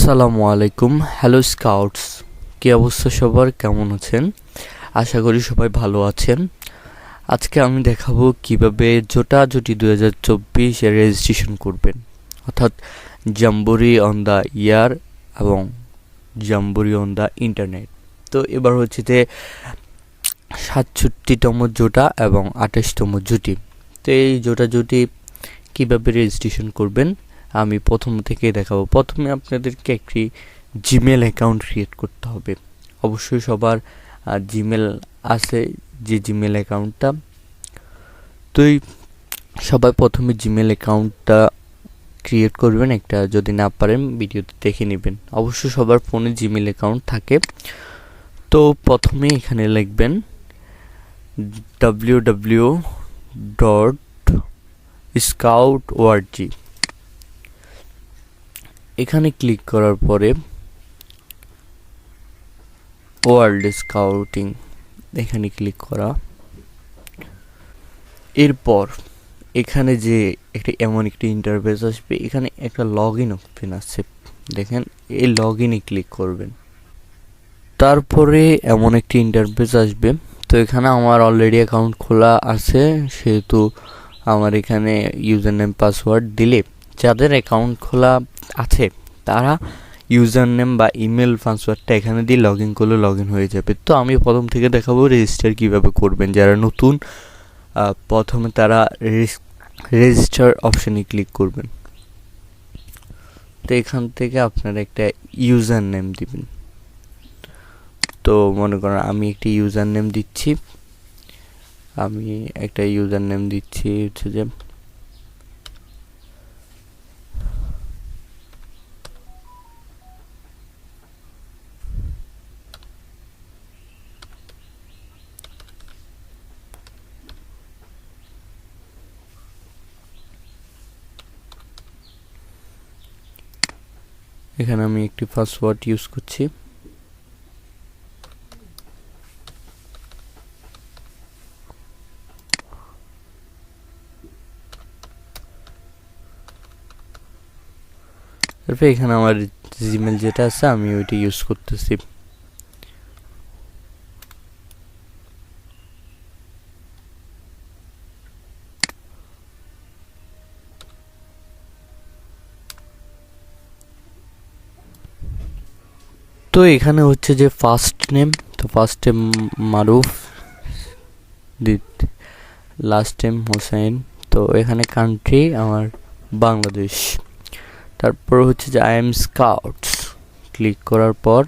আসসালামু আলাইকুম। Hello scouts, কি অবস্থা সবার, কেমন আছেন? আশা করি সবাই ভালো আছেন। আজকে আমি দেখাবো কিভাবে জোটাজুটি 2024 এর রেজিস্ট্রেশন করবেন, অর্থাৎ জাম্বুরি অন দ্য ইয়ার এবং জাম্বুরি অন দ্য ইন্টারনেট। তো এবার হচ্ছে যে 67তম জোটা এবং 28তম জুটি। তো এই জোটাজুটি কিভাবে রেজিস্ট্রেশন করবেন আমি প্রথম থেকে দেখাবো। প্রথমে আপনাদেরকে একটি জিমেল অ্যাকাউন্ট ক্রিয়েট করতে হবে। অবশ্যই সবার জিমেল আছে, যে জিমেল অ্যাকাউন্টটা। তো সবাই প্রথমে জিমেল অ্যাকাউন্টটা ক্রিয়েট করবেন একটা, যদি না পারেন ভিডিওতে দেখে নেবেন। অবশ্যই সবার ফোনে জিমেল অ্যাকাউন্ট থাকে। তো প্রথমে এখানে লিখবেন www.scout.org। এখানে ক্লিক করার পরে ওয়ার্ল্ড স্কাউটিং এখানে ক্লিক করা। এরপর এখানে যে এমন একটি ইন্টারফেস আসবে, এখানে একটা লগ ইন অপশন আছে, দেখেন এই লগ ইনে ক্লিক করবেন। তারপরে এমন একটি ইন্টারফেস আসবে। তো এখানে আমার অলরেডি অ্যাকাউন্ট খোলা আছে, সেহেতু আমার এখানে ইউজার নেম পাসওয়ার্ড দিলে যাদের অ্যাকাউন্ট খোলা আছে তারা ইউজার নেম বা ইমেল পাসওয়ার্ডটা এখানে দিয়ে লগ ইন করলে লগ ইন হয়ে যাবে। তো আমি প্রথম থেকে দেখাবো রেজিস্টার কীভাবে করবেন। যারা নতুন, প্রথমে তারা রেজিস্টার অপশানে ক্লিক করবেন। তো এখান থেকে আপনারা একটা ইউজার নেম দিবেন। তো মনে করেন আমি একটি ইউজার নেম দিচ্ছি, হচ্ছে যে এখানে আমি একটি পাসওয়ার্ড ইউজ করছি। তারপরে এখানে আমার জিমেল যেটা আছে আমি ওইটা ইউজ করতেছি। তো এখানে হচ্ছে যে ফার্স্ট নেম, তো ফার্স্ট নেম মারুফ, লাস্ট নেম হোসেন। তো এখানে কান্ট্রি আমার বাংলাদেশ। তারপর হচ্ছে যে আই এম স্কাউটস, ক্লিক করার পর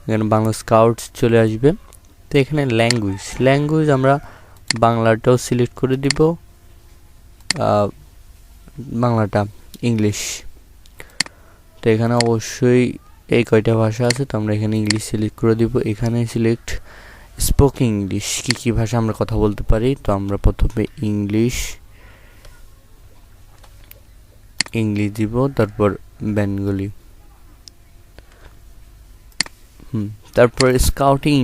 এখানে বাংলা স্কাউটস চলে আসবে। তো এখানে ল্যাঙ্গুয়েজ আমরা বাংলাটাও সিলেক্ট করে দিব, বাংলাটা ইংলিশ। তো এখানে অবশ্যই এই কয়টা ভাষা আছে, তো আমরা এখানে ইংলিশ সিলেক্ট করে দিব। এখানে সিলেক্ট স্পোকেন ইংলিশ, কী ভাষা আমরা কথা বলতে পারি। তো আমরা প্রথমে ইংলিশ দিব, তারপর বেঙ্গলি, তারপর স্কাউটিং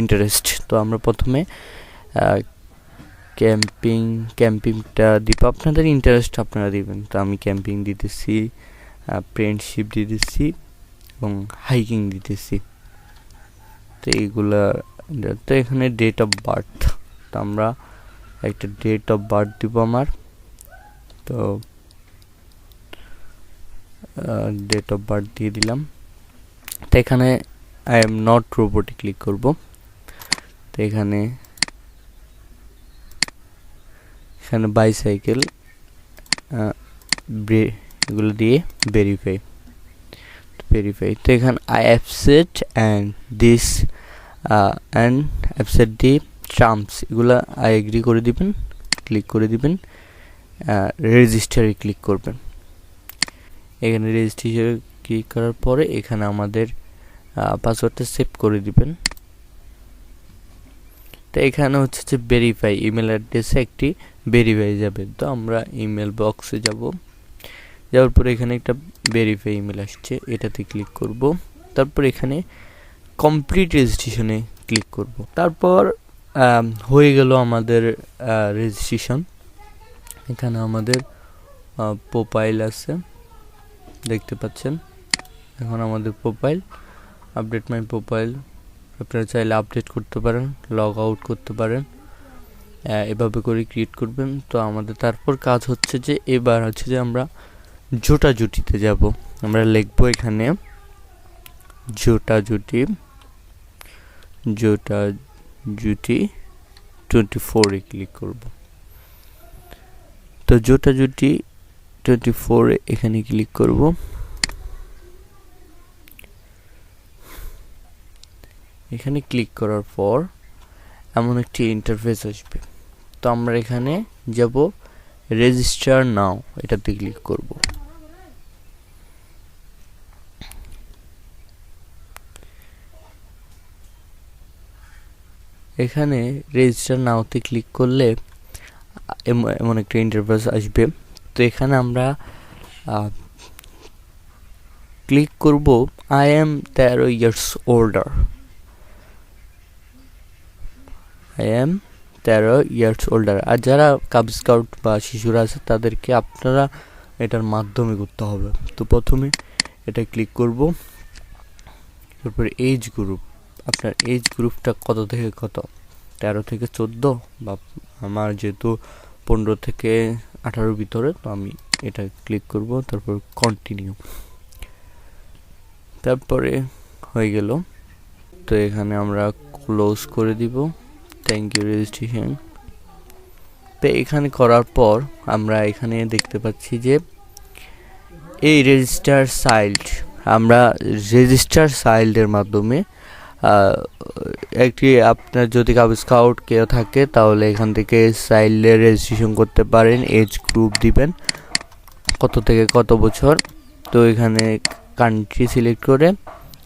ইন্টারেস্ট। তো আমরা প্রথমে ক্যাম্পিংটা দিব, আপনাদের ইন্টারেস্ট আপনারা দিবেন। তো আমি ক্যাম্পিং দিতেছি, ফ্রেন্ডশিপ দিতেছি এবং হাইকিং দিতেছি। তো এইগুলা। তো এখানে ডেট অফ বার্থ, তো আমরা একটা ডেট অফ বার্থ দিব আমার। তো ডেট অফ বার্থ দিয়ে দিলাম। তো এখানে আই এম নট রোবটে ক্লিক করব। তো এখানে বাইসাইকেল এগুলো দিয়ে ভেরিফাই। তো এখানে I accept and this accept the terms, এগুলো আই এগ্রি করে দিবেন, ক্লিক করে দিবেন। রেজিস্টারে ক্লিক করবেন। এখানে রেজিস্ট্রেশনে ক্লিক করার পরে এখানে আমাদের পাসওয়ার্ডটা সেভ করে দিবেন। তো এখানে হচ্ছে যে ভেরিফাই, ইমেল অ্যাড্রেসে একটি ভেরিফাই যাবে। তো আমরা ইমেল বক্সে যাওয়ার পরে এখানে একটা ভেরিফাই ইমেল আসছে, এটাতে ক্লিক করব। তারপর এখানে কমপ্লিট রেজিস্ট্রেশনে ক্লিক করব। তারপর হয়ে গেল আমাদের রেজিস্ট্রেশন। এখানে আমাদের প্রোফাইল আছে, দেখতে পাচ্ছেন এখন আমাদের প্রোফাইল, আপডেট মাই প্রোফাইল। আপনারা চাইলে আপডেট করতে পারেন, লগ আউট করতে পারেন, এভাবে করে ক্রিয়েট করবেন। তো আমাদের তারপর কাজ হচ্ছে যে এবার হচ্ছে যে আমরা জোটা জুটিতে যাব। আমরা লিখবো এখানে জোটা জুটি 24 এ ক্লিক করব। তো জোটা জুটি 24 এখানে ক্লিক করব। এখানে ক্লিক করার পর এমন একটি ইন্টারফেস আসবে। তো আমরা এখানে যাব রেজিস্টার নাও, এটাতে ক্লিক করব। এখানে রেজিস্টার নাওতে ক্লিক করলে এমন একটা ইন্টারফেস আসবে। তো এখানে আমরা ক্লিক করব আই এম 13 ইয়ার্স ওল্ডার। আর যারা কাব স্কাউট বা শিশুরা আছে তাদেরকে আপনারা এটার মাধ্যমে করতে হবে। তো প্রথমে এটা ক্লিক করব। তারপরে এজ গ্রুপ, আপনার এজ গ্রুপটা কত থেকে কত, 13 থেকে 14, বা আমার যেহেতু 15 থেকে 18 ভিতরে, তো আমি এটা ক্লিক করব। তারপর কন্টিনিউ, তারপরে হয়ে গেল। তো এখানে আমরা ক্লোজ করে দিব। Thank you registration. তো এখানে করার পর আমরা এখানে দেখতে পাচ্ছি যে এই রেজিস্টার চাইল্ড, আমরা রেজিস্টার চাইল্ডের মাধ্যমে একটি আপনার যদি কাব স্কাউট কেউ থাকে তাহলে এখান থেকে চাইল্ডের রেজিস্ট্রেশন করতে পারেন। এজ গ্রুপ দিবেন কত থেকে কত বছর। তো এখানে কান্ট্রি সিলেক্ট করে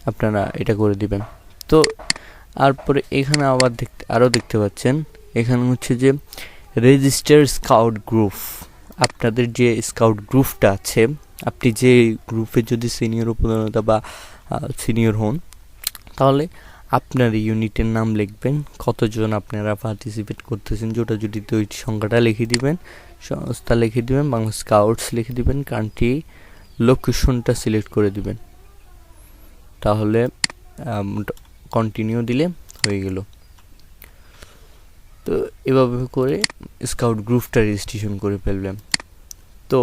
আপনারা এটা করে দিবেন। তো তারপরে এখানে আবার আরও দেখতে পাচ্ছেন এখানে হচ্ছে যে রেজিস্টার স্কাউট গ্রুপ। আপনাদের যে স্কাউট গ্রুপটা আছে, আপনি যে গ্রুপে যদি সিনিয়র উপদানতা বা সিনিয়র হন, তাহলে আপনার ইউনিটের নাম লিখবেন, কতজন আপনারা পার্টিসিপেট করতেছেন, যেটা যদি ওই সংখ্যাটা লিখে দিবেন, সংস্থা লিখে দিবেন, বাংলা স্কাউটস লিখে দিবেন, কান্ট্রি লোকেশনটা সিলেক্ট করে দিবেন। তাহলে কন্টিনিউ দিলে হয়ে গেল। তো এভাবে করে স্কাউট গ্রুপটা রেজিস্ট্রেশন করে ফেললাম। তো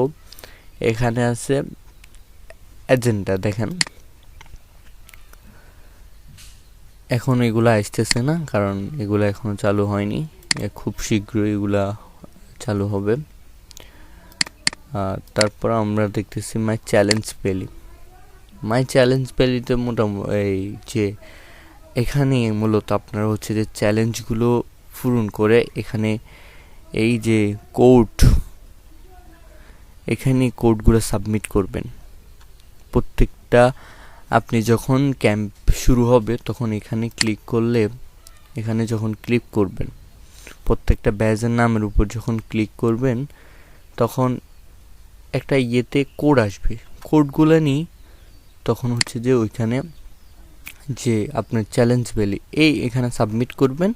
এখানে আছে এজেন্ডা, দেখেন এখন এগুলা আসতেছে না, কারণ এগুলা এখনো চালু হয়নি। খুব শীঘ্রই এগুলা চালু হবে। তারপর আমরা দেখতেছি মাই চ্যালেঞ্জ ভ্যালিতে মোটামুটি এই যে এখানে মূলত আপনারা হচ্ছে যে চ্যালেঞ্জগুলো পূরণ করে এখানে এই যে এখানে কোডগুলো সাবমিট করবেন প্রত্যেকটা। আপনি যখন ক্যাম্প শুরু হবে তখন এখানে ক্লিক করলে, এখানে যখন ক্লিক করবেন প্রত্যেকটা ব্যাচের নামের উপর যখন ক্লিক করবেন তখন একটা ইয়েতে কোড আসবে। কোডগুলো নিয়ে তখন হচ্ছে যে ওইখানে যে আপনার চ্যালেঞ্জ ভ্যালি এখানে সাবমিট করবেন,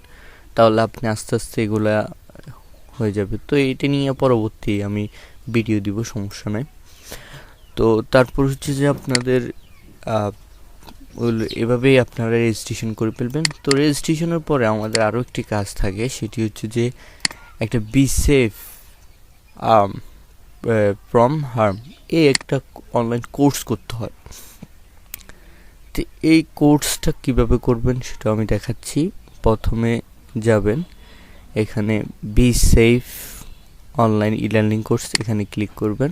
তাহলে আপনি আস্তে আস্তে এগুলা হয়ে যাবে। তো এটা নিয়ে পরবর্তী আমি ভিডিও দিব, সমস্যা নাই। তো তারপর হচ্ছে যে আপনাদের এভাবেই আপনারা রেজিস্ট্রেশন করে ফেলবেন। তো রেজিস্ট্রেশনের পরে আমাদের আরও একটি কাজ থাকে, সেটি হচ্ছে যে একটা বি সেফ ফ্রম হার্ম একটা অনলাইন কোর্স করতে হয়। তো এই কোর্সটা কিভাবে করবেন সেটা আমি দেখাচ্ছি। প্রথমে যাবেন এখানে be safe online e learning course, এখানে ক্লিক করবেন।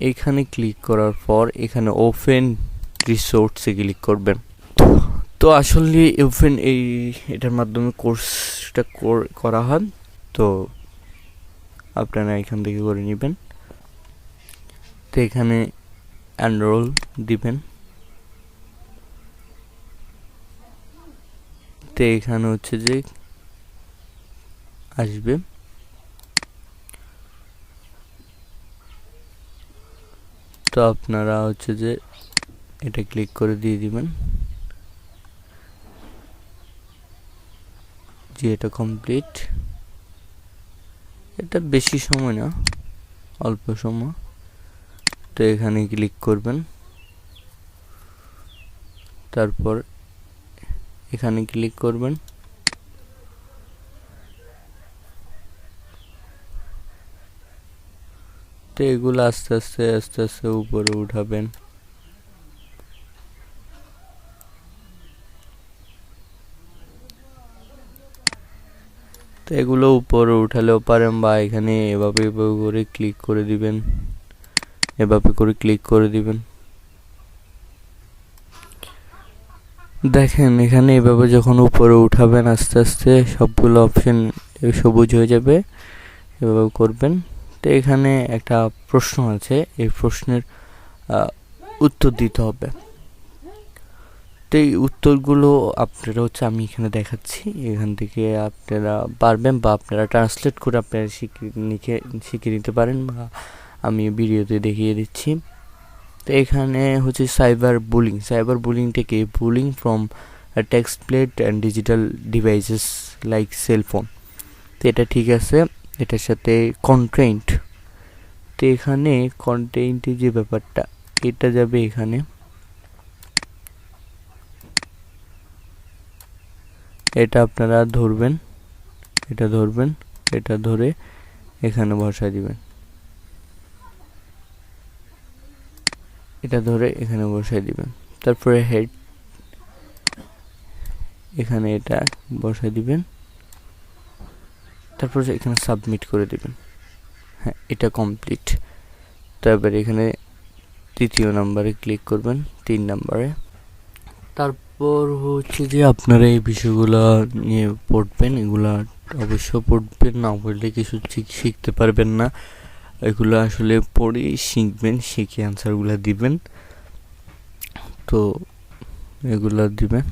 এখানে ক্লিক করার পর এখানে ওপেন রিসোর্সে ক্লিক করবেন। তো আসলে ওপেন এটার মাধ্যমে কোর্সটা করা হয়। তো আপনারা এখান থেকে করে নেবেন। তো এখানে এনরোল দিবেন। তো এখানে হচ্ছে যে আসবে, তো আপনারা হচ্ছে যে এটা ক্লিক করে দিয়ে দিবেন যে এটা কমপ্লিট। এটা বেশি সময় না, অল্প সময়। তো তো এখানে ক্লিক করবেন, তারপর এখানে ক্লিক করবেন। তো এগুলো আস্তে আস্তে উপরে উঠাবেন। তো এগুলো উপরে উঠালেও পারেন, বা এখানে এভাবে করে ক্লিক করে দিবেন, এভাবে করে ক্লিক করে দিবেন। দেখেন এখানে এভাবে যখন উপরে উঠাবেন আস্তে আস্তে সবগুলো অপশন সবুজ হয়ে যাবে, এভাবে করবেন। তো এখানে একটা প্রশ্ন আছে, এই প্রশ্নের উত্তর দিতে হবে। তো এই উত্তরগুলো আপনারা আমি এখানে দেখাচ্ছি, এখান থেকে আপনারা পারবেন, বা আপনারা ট্রান্সলেট করে আপনারা শিখে নিতে পারেন, বা আমি ভিডিওতে দেখিয়ে দিচ্ছি। তো এখানে সাইবার বুলিংটা কি? Bullying from text plate and digital devices like cellphone. তো এটা ঠিক আছে, এটার সাথে কন্টেন্ট। তো এখানে কন্টেন্টের যে ব্যাপারটা, এটা যাবে এখানে, এটা আপনারা ধরবেন, এটা ধরে এখানে বসায় দিবেন, তারপরে হেড, এখানে এটা বসায় দিবেন, তারপর এখানে সাবমিট করে দিবেন। হ্যাঁ, এটা কমপ্লিট। তারপরে এখানে 3 নম্বরে ক্লিক করবেন, 3 নম্বরে। তারপর যে আপনারা এই বিষয়গুলো নিয়ে পড়বেন, এগুলা অবশ্য পড়বেন, না পড়লে কিছু শিখতে পারবেন না। এগুলো আসলে পড়ে শিখবেন, শিখে অ্যান্সারগুলো দিবেন। তো এগুলো দিবেন,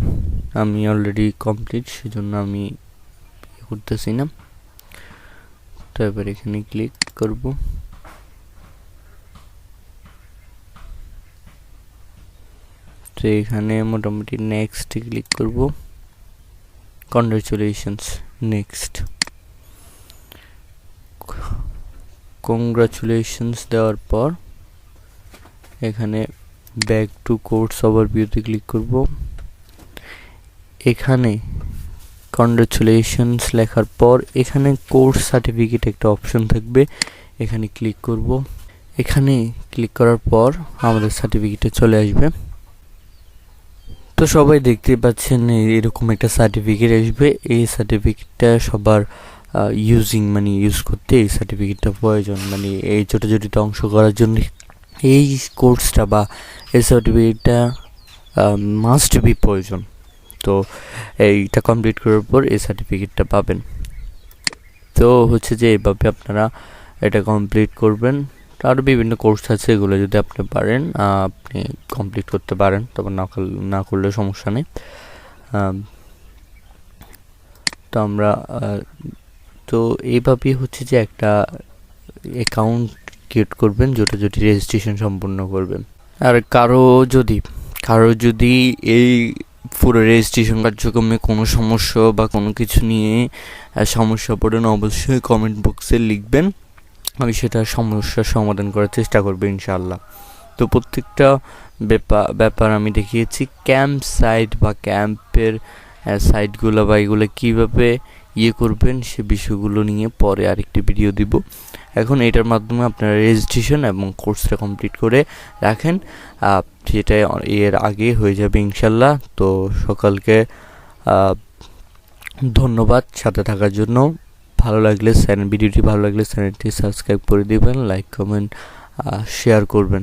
আমি অলরেডি কমপ্লিট, সেজন্য আমি করতেছি না। তারপর এখানে ক্লিক করব, তো এখানে মোটামুটি নেক্সট ক্লিক করব। Congratulations, next. কংগ্রাচুলেশনস দেওয়ার পর এখানে ব্যাক টু কোর্স ওভারভিউতে ক্লিক করব। এখানে কংগ্রাচুলেশনস লেখার পর এখানে কোর্স সার্টিফিকেট একটা অপশন থাকবে, এখানে ক্লিক করব। এখানে ক্লিক করার পর আমাদের সার্টিফিকেটে চলে আসবে। তো সবাই দেখতে পাচ্ছেন এরকম একটা সার্টিফিকেট আসবে। এই সার্টিফিকেটটা সবার ইউজ করতে এই সার্টিফিকেটটা প্রয়োজন, এই ছোটাছুটিতে অংশ করার জন্য এই কোর্সটা বা এই সার্টিফিকেটটা মাস্ট বি প্রয়োজন। তো এইটা কমপ্লিট করার পর এই সার্টিফিকেটটা পাবেন। তো যে এভাবে আপনারা এটা কমপ্লিট করবেন। আরও বিভিন্ন কোর্স আছে, এগুলো যদি আপনি পারেন আপনি কমপ্লিট করতে পারেন, তবে না করলে সমস্যা নেই। তো আমরা তো এইভাবেই যে একটা অ্যাকাউন্ট ক্রিয়েট করবেন, যেটা রেজিস্ট্রেশন সম্পূর্ণ করবেন। আর কারো যদি এই পুরো রেজিস্ট্রেশন কার্যক্রমে কোনো সমস্যা বা কোনো কিছু নিয়ে সমস্যা পড়েন, অবশ্যই কমেন্ট বক্সে লিখবেন, আমি সেটা সমস্যার সমাধান করার চেষ্টা করবো ইনশাআল্লাহ। তো প্রত্যেকটা ব্যাপার আমি দেখিয়েছি। ক্যাম্প সাইট বা ক্যাম্পের সাইটগুলো বা এগুলো কীভাবে করবেন সে বিষয়গুলো নিয়ে পরে আরেকটি ভিডিও দিব। এখন এটার মাধ্যমে আপনারা রেজিস্ট্রেশন এবং কোর্সটা কমপ্লিট করে রাখেন, সেটা এর আগে হয়ে যাবে ইনশাল্লাহ। তো সকলকে ধন্যবাদ সাথে থাকার জন্য। ভিডিওটি ভালো লাগলে চ্যানেলটি সাবস্ক্রাইব করে দিবেন, লাইক কমেন্ট শেয়ার করবেন।